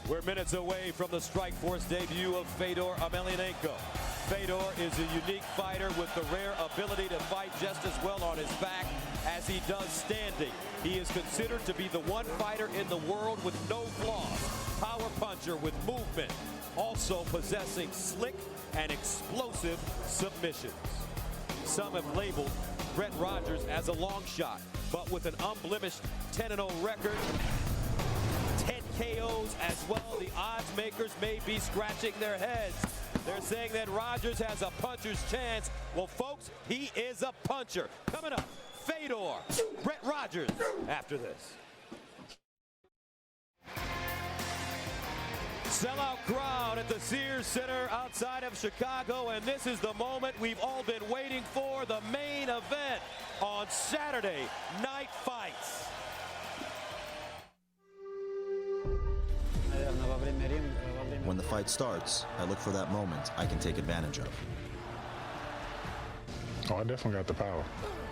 We're minutes away from the Strikeforce debut of Fedor Emelianenko. Fedor is a unique fighter with the rare ability to fight just as well on his back as he does standing. He is considered to be the one fighter in the world with no flaws. Power puncher with movement, also possessing slick and explosive submissions. Some have labeled Brett Rogers as a long shot, but with an unblemished 10-0 record, 10 KOs as well, the odds makers may be scratching their heads. They're saying that Rogers has a puncher's chance. Well, folks, he is a puncher. Coming up, Fedor, Brett Rogers after this. Sellout crowd at the Sears Center outside of Chicago, and this is the moment we've all been waiting for, the main event on Saturday Night Fights. When the fight starts, I look for that moment I can take advantage of. Oh, I definitely got the power.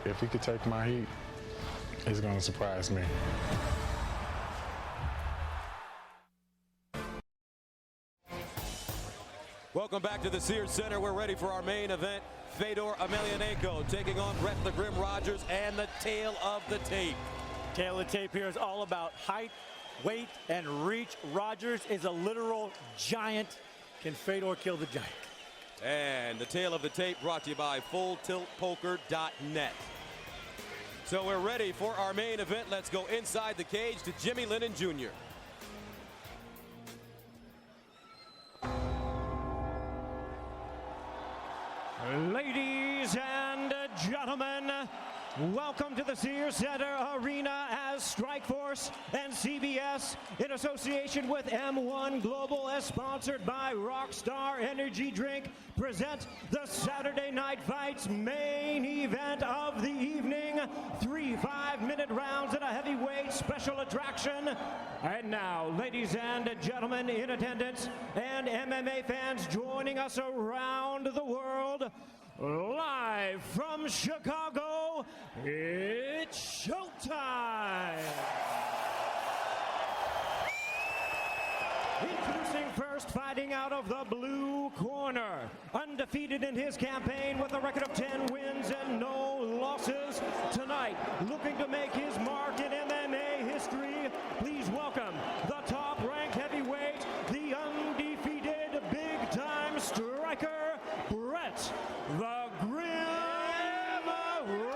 If he could take my heat, he's going to surprise me. Welcome back to the Sears Center. We're ready for our main event. Fedor Emelianenko taking on Brett the Grim Rogers, and the tail of the tape. Tail of the tape here is all about height, weight, and reach. Rogers is a literal giant. Can Fedor kill the giant? And the tail of the tape brought to you by FullTiltPoker.net. So we're ready for our main event. Let's go inside the cage to Jimmy Lennon Jr. Ladies and gentlemen, welcome to the Sears Center Arena as Strikeforce and CBS in association with M1 Global, as sponsored by Rockstar Energy Drink, present the Saturday Night Fights main event of the evening. 3 5-minute rounds and a heavyweight special attraction. And now, ladies and gentlemen in attendance and MMA fans joining us around the world, live from Chicago, it's showtime! Introducing first, fighting out of the blue corner, undefeated in his campaign with a record of 10 wins and no losses. Tonight, looking to make his mark in MMA history, please welcome the top-ranked heavyweight, the undefeated big-time striker, Brett the Grim Rogers.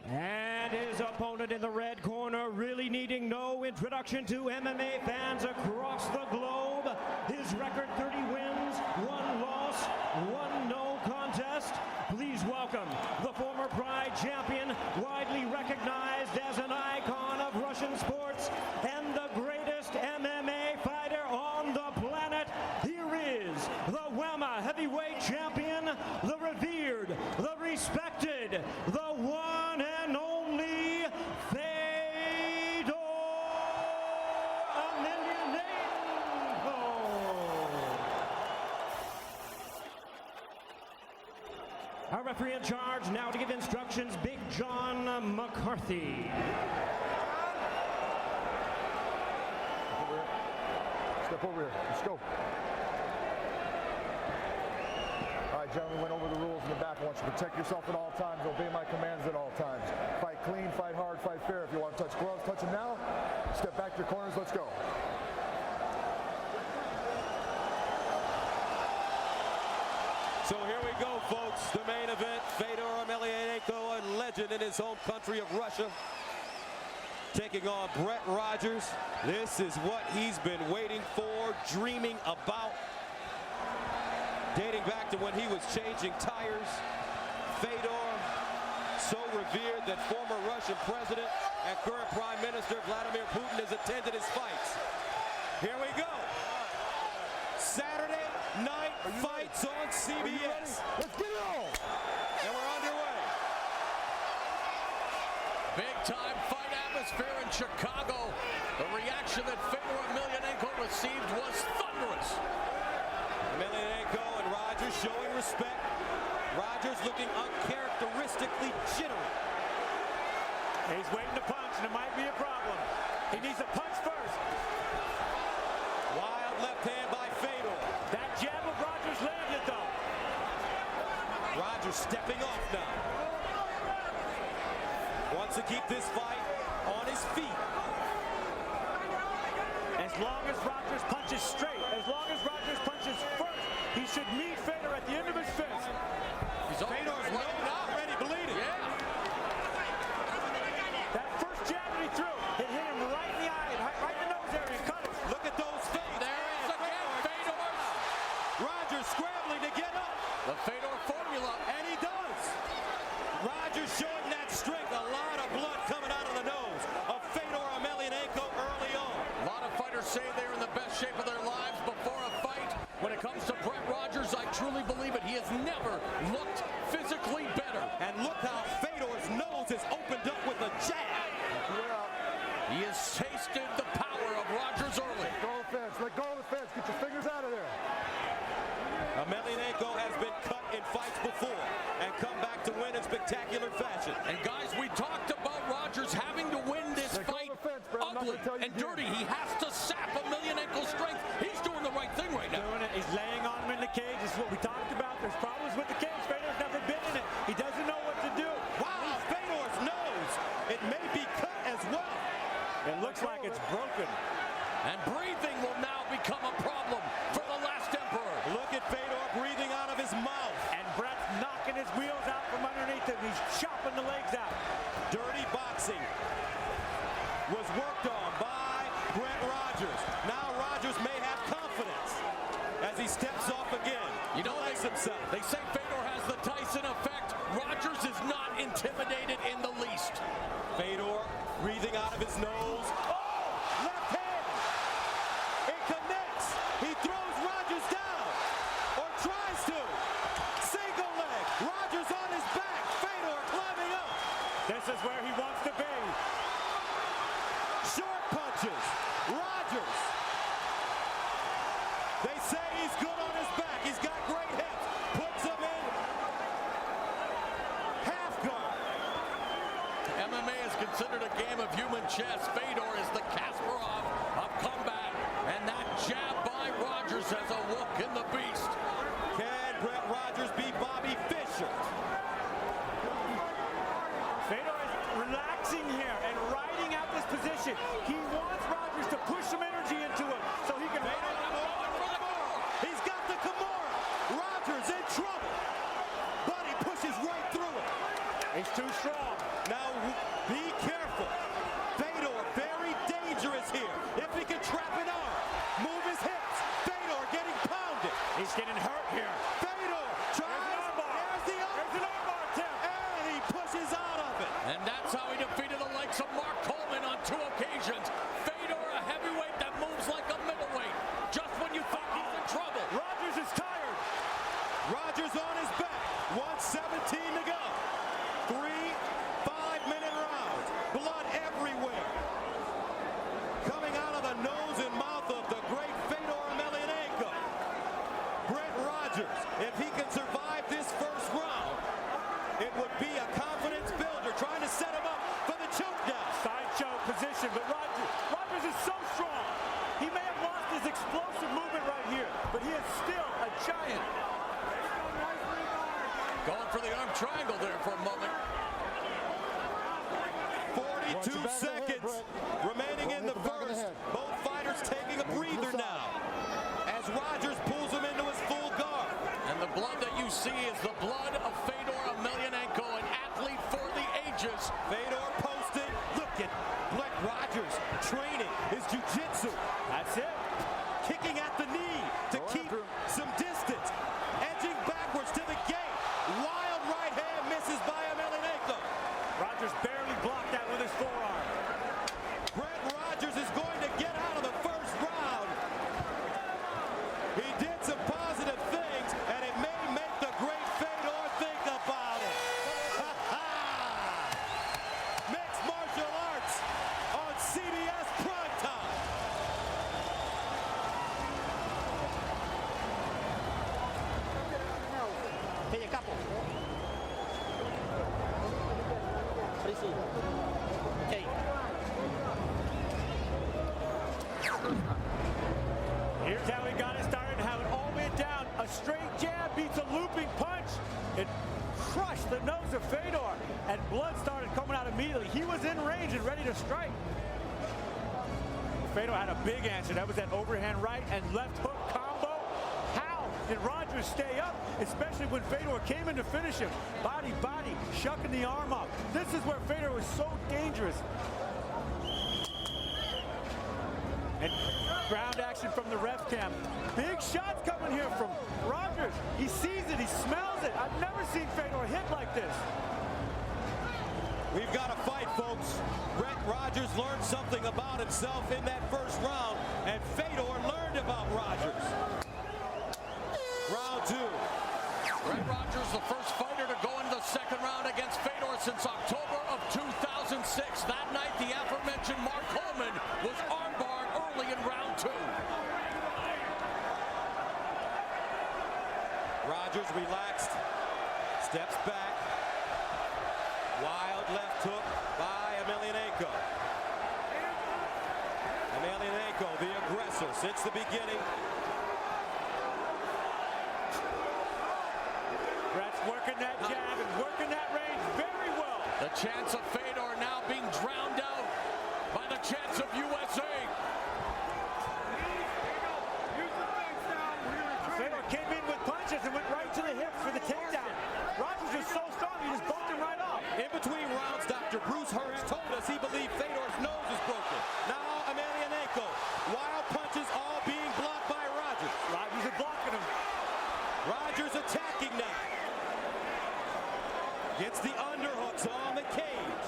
And his opponent in the red corner, really needing no introduction to MMA fans across the globe. His record, 30 wins, 1 loss, 1 no contest. Please welcome the former Pride champion, widely recognized as an icon of Russian sports and the greatest MMA fighter on the planet. Here is the WEMA heavyweight champion, the revered, the respected, the one and only Fedor Emelianenko. Our referee in charge now to give instructions, Big John McCarthy. Step over here. Let's go. All right, gentlemen, went over the rules in the back. I want you to protect yourself at all times. Obey my commands at all times. Fight clean, fight hard, fight fair. If you want to touch gloves, touch them now. Step back to your corners. Let's go. So here we go, folks. The main event, Fedor Emelianenko, a legend in his home country of Russia, taking on Brett Rogers. This is what he's been waiting for, dreaming about, dating back to when he was changing tires. Fedor, so revered that former Russian president and current Prime Minister Vladimir Putin has attended his fights. Here we go. Saturday Night Fights on CBS. Let's get it on. And we're underway. Big time fight atmosphere in Chicago. The reaction that Fedor Emelianenko received was thunderous. Emelianenko and Rogers showing respect. Rogers looking uncharacteristically jittery. He's waiting to punch, and it might be a problem. He needs to punch first. Wild left hand by Fedor. That jab of Rogers landed, though. Rogers stepping off now. Wants to keep this fight on his feet. As long as Rogers punches straight, as long as Rogers punches first, he should meet Fedor at the end of his fist. Fedor's already bleeding. Yeah. That first jab that he threw, it hit him right in the eye, right in the nose area, cut it. Look at those feints. There it is again. Fedor. Rogers scrambling to get up. The Fedor formula. And he does. Rogers showing that strength. A lot of blood coming out of the nose of Fedor Emelianenko early on. A lot of fighters say they're in the best shape of their lives before a fight. When it comes to Brett Rogers, I truly believe it. He has never looked physically better. And look how Fedor's nose is opened up with a jab. He has tasted the power of Rogers early. Go of the fence. Let go of the fence. Get your fingers out of there. Emelianenko has been cut in fights before and come back to win in spectacular fashion. And guys, we talked about Rogers having to win this Let go fight of the fence, Brett. I'm not ugly gonna tell you and again. dirty. He has to sap Emelianenko's strength. He's doing the right thing right now. Doing it. He's laying on him in the cage. This is what we talked about. There's problems with the cage. Fedor's never been in it. He doesn't know what to do. Wow, Fedor's nose. It may be cut as well. It looks like it's broken. And breathing will now become a problem for the last emperor. Look at Fedor breathing out of his mouth. And Brett's knocking his wheels out from underneath him. He's chopping the legs out. Dirty boxing was worked on by Brett Rogers. Now Rogers may have confidence as he steps off again. You know, himself. They say Fedor has the Tyson effect. Rogers is not intimidated in the least. Fedor breathing out of his nose. Oh, left hand. It connects. He throws Rogers down or tries to. Single leg. Rogers on his back. Fedor climbing up. This is where he wants to be. Short punches. Rogers. They say he's good on his back. He's got great hips. Puts him in half guard. MMA is considered a game of human chess. Fedor is the Kasparov of combat. And that jab by Rogers has a look in the beast. Can Brett Rogers be Bobby Fischer? Fedor is relaxing here and riding out this position. He wants Rogers to push some energy into him so he can ride out. He's got the Kimura. Rogers in trouble. But he pushes right through it. He's too strong. Now, be careful. Fedor, very dangerous here. If he can trap an arm, move his hips. Fedor getting pounded. He's getting hurt here. Fedor tries. There's the arm. There's an armbar attempt. And he pushes out of it. And that's how he defeated the likes of Mark Coleman on 2 occasions. Fedor, a heavyweight that moves like a middleweight. Just when you think he's in trouble. Rogers is tired. Rogers on his back. 1:17 to go. 3 5-minute rounds. Blood everywhere. Coming out of the nose and mouth of the great Fedor Emelianenko. Brett Rogers, if he can survive this first round, it would be a confidence builder trying to set him up for the choke down. Side choke position, but Rogers is so strong. He may have lost his explosive movement right here, but he is still a giant. Going for the arm triangle there for a moment. 42 seconds remaining in the first. Both fighters taking a breather now as Rogers pulls him into his full guard. And the blood that you see is the blood of Fedor Emelianenko, an athlete for the ages. Fedor posting. Look at Brett Rogers training his jiu-jitsu. That's it. Kicking at the knee to keep some distance. Edging backwards to the gate. Wild right hand misses by Emelianenko. Rogers barely blocked that with his forearm. Brett Rogers is going to get out of the first round. He did some positive things, and it may make the great Fedor think about it. Mixed martial arts on CBS Primetime. Take a couple. jab beats a looping punch. It crushed the nose of Fedor, and blood started coming out immediately. He was in range and ready to strike. Fedor had a big answer. That was that overhand right and left hook combo. How did Rogers stay up, especially when Fedor came in to finish him? Body, shucking the arm off. This is where Fedor was so dangerous. And ground action from the ref cam. Big shots coming here from Rogers. He sees it, he smells it. I've never seen Fedor hit like this. We've got a fight, folks. Brett Rogers learned something about himself in that first round, and Fedor learned about Rogers. Round two. Brett Rogers, the first fighter to go into the second round against Fedor since October of 2006. That night, the aforementioned Mark Coleman was armbarred early in round two. Rogers relaxed, steps back. Wild left hook by Emelianenko. Emelianenko, the aggressor since the beginning. Brett's working that jab and working that range very well. The chance of Fedor now being drowned out by the chance of USA. Fedor came in with punches and went right to the hips for the takedown. Rogers is so strong, he just bumped him right off. In between rounds, Dr. Bruce Hurst told us he believed Fedor's nose is broken. Now Emelianenko, wild punches all being blocked by Rogers. Rogers is blocking him. Rogers attacking now. Gets the underhooks on the cage.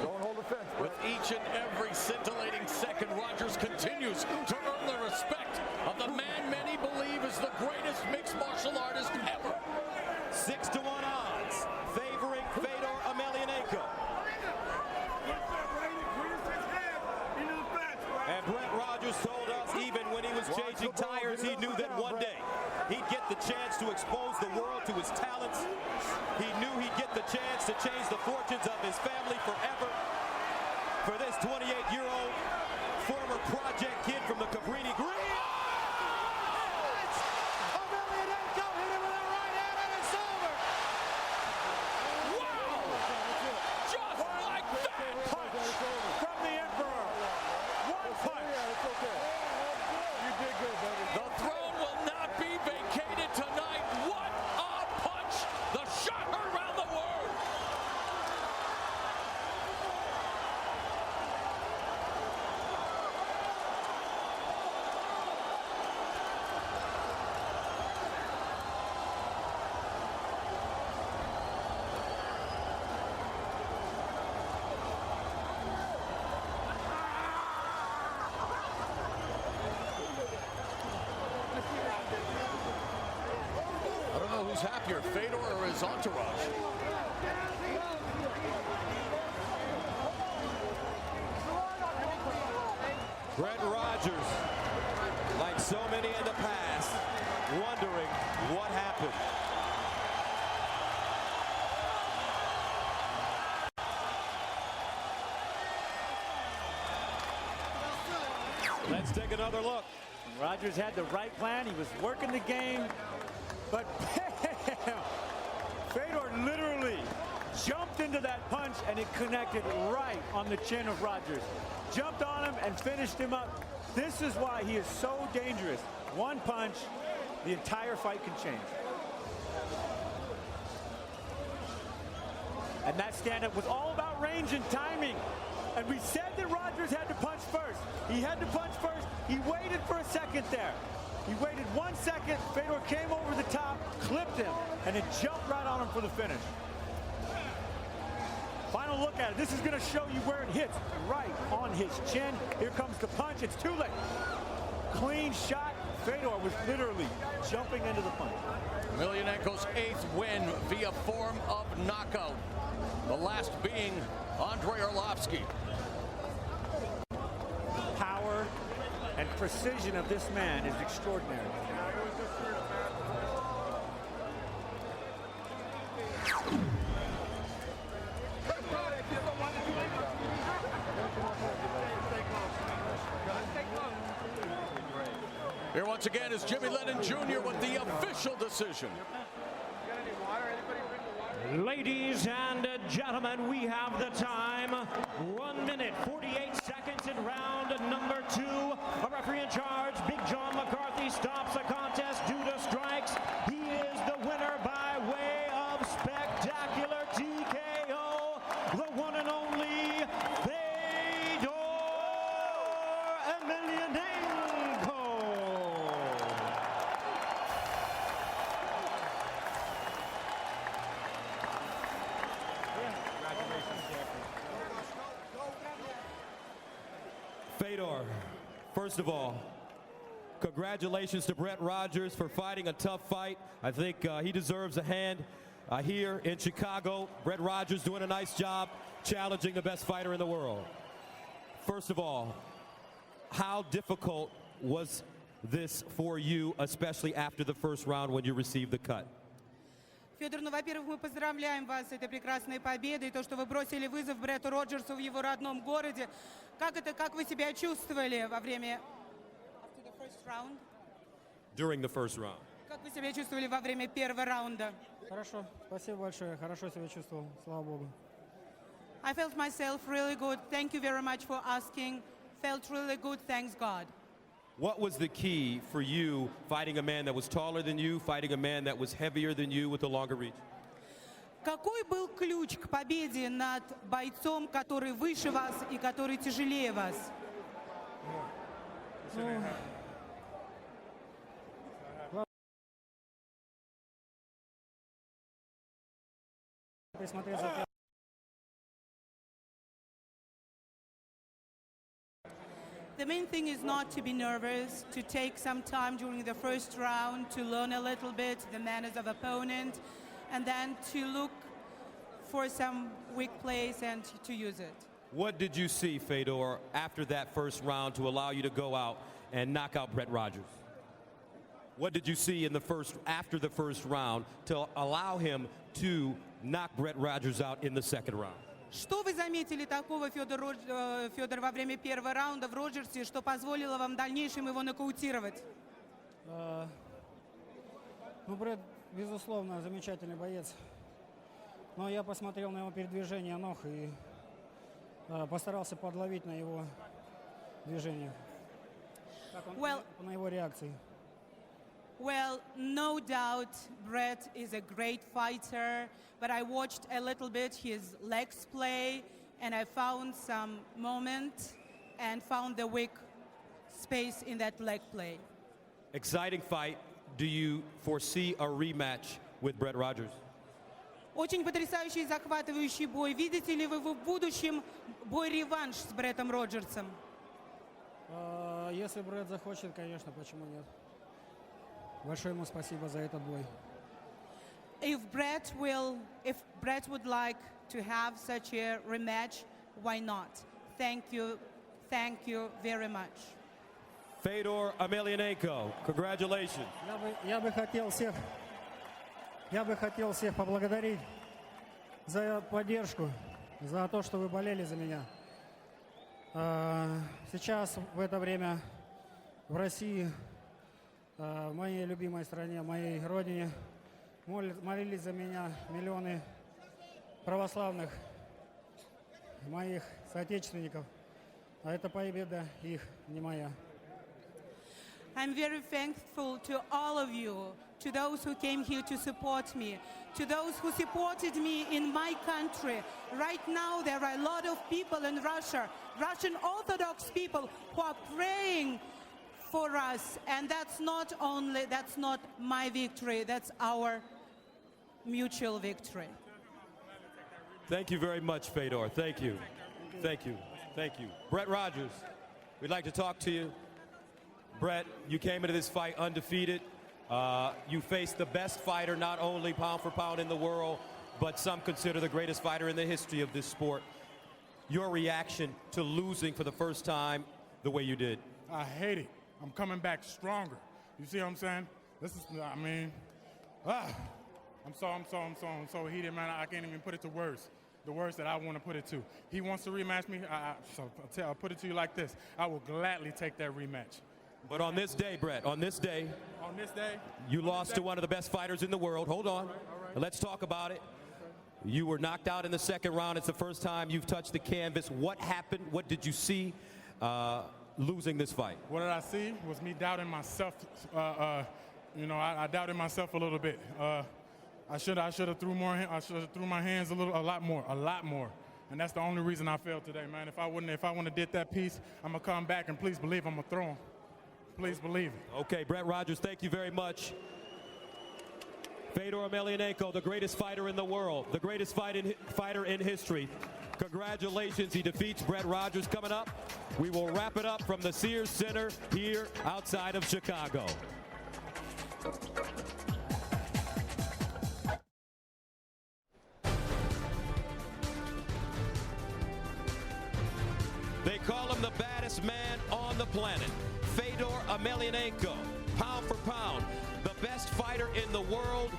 Don't hold the fence, Brett. With each and every scintillating second, Rogers continues to earn the respect of the man many believe is the greatest mixed martial artist ever. 6-1 odds favoring Fedor Emelianenko. And Brett Rogers told us even when he was changing tires, he knew that one day he'd get the chance to expose the world to his talents. He knew he'd get the chance to change the fortunes of his family forever. For this 28-year-old former project kid from the Cabrini Green. Emelianenko hit him with a right hand and it's over. Wow! Just like that! Punch from the Emperor. One punch. It's okay. You did good, baby. The throne will not be vacated tonight. What a punch! The shot heard around the world. I don't know who's happier, Fedor or his entourage. Brett Rogers, like so many in the past, wondering what happened. Let's take another look. Rogers had the right plan. He was working the game, but bam! Fedor literally jumped into that punch and it connected right on the chin of Rogers. Jumped on him and finished him up. This is why he is so dangerous. One punch, the entire fight can change. And that stand-up was all about range and timing. And we said that Rogers had to punch first. He had to punch first. He waited for a second there. He waited 1 second. Fedor came over the top, clipped him, and it jumped right on him for the finish. Final look at it. This is going to show you where it hits. Right on his chin. Here comes the punch. It's too late. Clean shot. Fedor was literally jumping into the punch. Emelianenko's 8th win via form of knockout. The last being Andrei Arlovsky. Power and precision of this man is extraordinary. Here Here once again is Jimmy Lennon Jr. with the official decision. Ladies and gentlemen, we have the time. 1 minute, 48 seconds in round number 2. A referee in charge, Big John McCarthy, stops the contest due to strikes. He is the winner by way of spectacular TKO, the one and only Fedor Emelianenko. Fedor, first of all, congratulations to Brett Rogers for fighting a tough fight. I think he deserves a hand here in Chicago. Brett Rogers doing a nice job challenging the best fighter in the world. First of all, how difficult was this for you, especially after the first round when you received the cut? Федор, ну, во-первых, мы поздравляем вас с этой прекрасной победой, то, что вы бросили вызов Бретту Роджерсу в его родном городе. Как вы себя чувствовали во время During the first round. Как вы себя чувствовали во время первого раунда? Хорошо, спасибо большое, хорошо себя чувствовал, слава Богу. I felt myself really good. Thank you very much for asking. Felt really good, thanks God. What was the key for you fighting a man that was taller than you, fighting a man that was heavier than you with a longer reach? Какой был ключ к победе над бойцом, который выше вас и который тяжелее вас? Присмотреть за The main thing is not to be nervous, to take some time during the first round to learn a little bit the manners of opponent, and then to look for some weak place and to use it. What did you see, Fedor, after that first round to allow you to go out and knock out Brett Rogers? What did you see in after the first round to allow him to knock Brett Rogers out in the second round? Что вы заметили такого, Федор, во время первого раунда в Роджерсе, что позволило вам в дальнейшем его нокаутировать? Ну, Брэд, безусловно, замечательный боец. Но я посмотрел на его передвижение ног и постарался подловить на его движение. На его реакции. Well, no doubt Brett is a great fighter, but I watched a little bit his legs play, and I found some moment and found the weak space in that leg play. Exciting fight. Do you foresee a rematch with Brett Rogers? Очень потрясающий и захватывающий бой. Видите ли вы в будущем бой-реванш с Бреттом Роджерсом? Если Брэд захочет, конечно, почему нет? Большое ему спасибо за этот бой. If Brett would like to have such a rematch, why not? Thank you very much. Fedor Emelianenko, congratulations. Я бы хотел всех поблагодарить за поддержку, за то, что вы болели за меня. Сейчас в это время в России, в моей любимой стране, в моей родине, молились за меня миллионы православных, моих соотечественников. А это победа их, не моя. I'm very thankful to all of you, to those who came here to support me, to those who supported me in my country. Right now there are a lot of people in Russia, Russian Orthodox people who are praying for us, and that's not my victory, that's our mutual victory. Thank you very much, Fedor. Thank you. Thank you. Thank you. Brett Rogers, we'd like to talk to you. Brett, you came into this fight undefeated. You faced the best fighter, not only pound for pound in the world, but some consider the greatest fighter in the history of this sport. Your reaction to losing for the first time the way you did? I hate it. I'm coming back stronger. You see what I'm saying? This is, I mean, I'm so heated, man. I can't even put it to words. The words that I want to put it to. He wants to rematch me. I'll put it to you like this. I will gladly take that rematch. But on this day, Brett, on this day, you lost to one of the best fighters in the world. Hold on. Let's talk about it. You were knocked out in the second round. It's the first time you've touched the canvas. What happened? What did you see losing this fight? What did I see was me doubting myself. I doubted myself a little bit. I should have threw more. I should have threw my hands a lot more. And that's the only reason I failed today, man. If I wouldn't have did that piece, I'm gonna come back and please believe I'm gonna throw him. Please believe it. Okay, Brett Rogers, thank you very much. Fedor Emelianenko, the greatest fighter in the world, the greatest fighter in history. Congratulations, he defeats Brett Rogers. Coming up, we will wrap it up from the Sears Center here outside of Chicago. They call him the baddest man on the planet. Fedor Emelianenko, pound for pound, the best fighter in the world,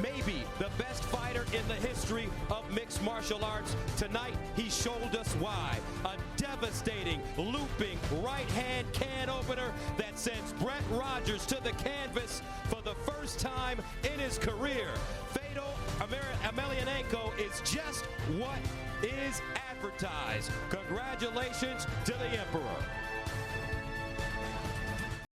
maybe the best fighter in the history of mixed martial arts. Tonight, he showed us why. A devastating, looping right-hand can opener that sends Brett Rogers to the canvas for the first time in his career. Fedor Emelianenko is just what is advertised. Congratulations to the Emperor.